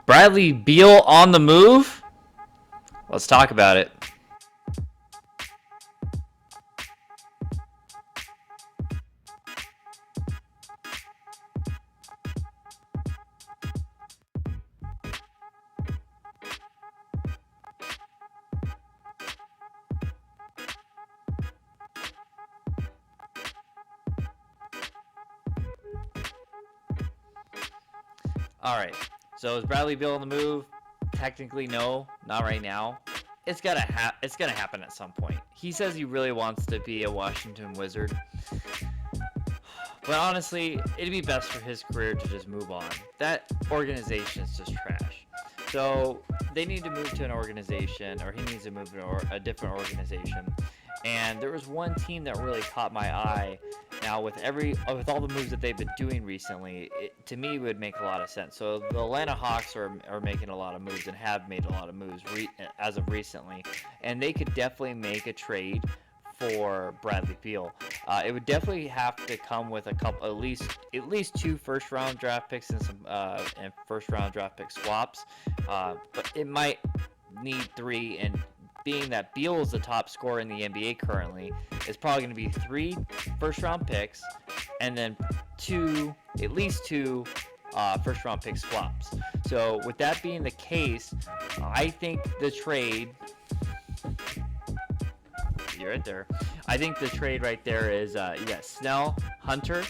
Bradley Beal on the move? Let's talk about it. All right. So is Bradley Beal on the move? Technically, no, not right now. It's gonna happen at some point. He says he really wants to be a Washington Wizard, but honestly, it'd be best for his career to just move on. That organization is just trash. So they need to move to an organization, or he needs to move to a different organization. And there was one team that really caught my eye. Now, with all the moves that they've been doing recently, to me, would make a lot of sense. So the Atlanta Hawks are making a lot of moves and have made a lot of moves as of recently, and they could definitely make a trade for Bradley Beal. It would definitely have to come with a couple, at least 2 first-round draft picks and some first-round draft pick swaps. But it might need 3, and being that Beal is the top scorer in the NBA currently, it's probably going to be 3 first-round picks, and then at least two first-round pick swaps. So with that being the case, I think the trade. You're right there. I think the trade right there is Snell, Hunter,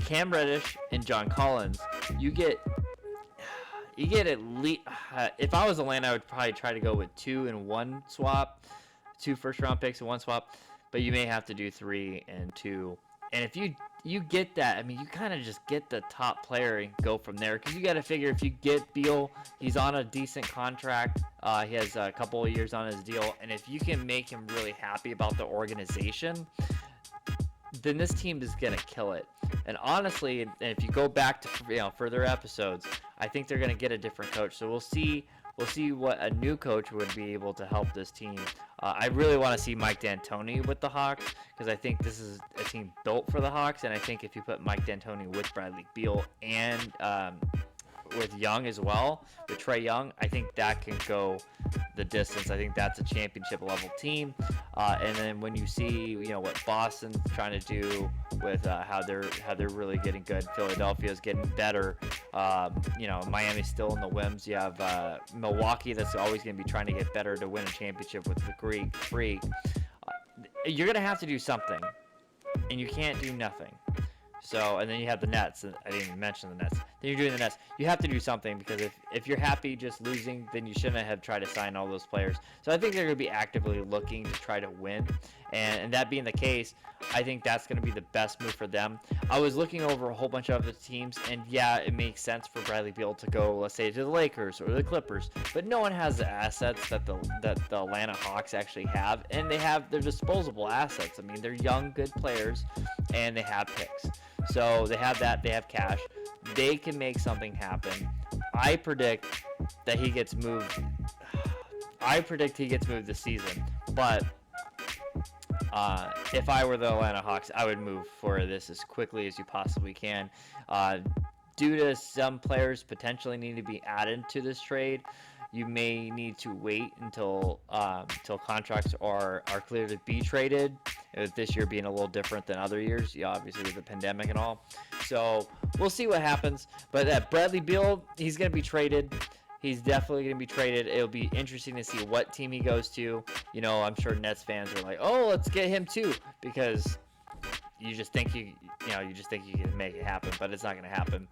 Cam Reddish, and John Collins. You get at least, if I was Atlanta, I would probably try to go with 2 and 1 swap, 2 first round picks and 1 swap, but you may have to do 3 and 2. And if you get that, I mean, you kind of just get the top player and go from there, because you got to figure if you get Beal, he's on a decent contract. He has a couple of years on his deal, and if you can make him really happy about the organization, then this team is gonna kill it. And honestly, and if you go back to further episodes, I think they're gonna get a different coach. So we'll see what a new coach would be able to help this team. I really want to see Mike D'Antoni with the Hawks, because I think this is a team built for the Hawks, and I think if you put Mike D'Antoni with Bradley Beal and with Young as well, with Trae Young, I think that can go the distance. I think that's a championship level team. And then when you see what Boston's trying to do with how they're really getting good, Philadelphia's getting better. Miami's still in the whims. You have Milwaukee that's always going to be trying to get better to win a championship with the Greek Freak. You're going to have to do something, and you can't do nothing. So, and then you have the Nets. I didn't even mention the Nets. Then you're doing the Nets. You have to do something, because if you're happy just losing, then you shouldn't have tried to sign all those players. So I think they're going to be actively looking to try to win. And that being the case, I think that's going to be the best move for them. I was looking over a whole bunch of other teams, and yeah, it makes sense for Bradley Beal to go, let's say, to the Lakers or the Clippers. But no one has the assets that the Atlanta Hawks actually have, and they're disposable assets. I mean, they're young, good players, and they have picks. So they have that. They have cash. They can make something happen. I predict he gets moved this season. But if I were the Atlanta Hawks, I would move for this as quickly as you possibly can. Due to some players potentially need to be added to this trade, you may need to wait until contracts are clear to be traded. With this year being a little different than other years, obviously with the pandemic and all. So we'll see what happens. But that Bradley Beal, he's going to be traded. He's definitely going to be traded. It'll be interesting to see what team he goes to. I'm sure Nets fans are like, "Oh, let's get him too," because you just think you can make it happen, but it's not going to happen.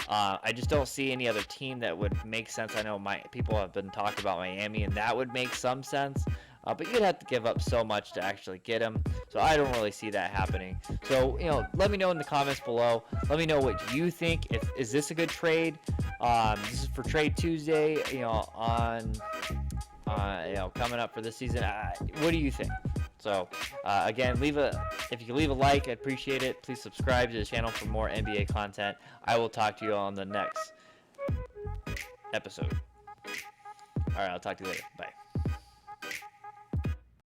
I just don't see any other team that would make sense. I know people have been talking about Miami, and that would make some sense. But you'd have to give up so much to actually get him. So I don't really see that happening. So, let me know in the comments below. Let me know what you think. Is this a good trade? This is for Trade Tuesday, coming up for this season. What do you think? So, again, if you can leave a like, I'd appreciate it. Please subscribe to the channel for more NBA content. I will talk to you on the next episode. All right, I'll talk to you later. Bye.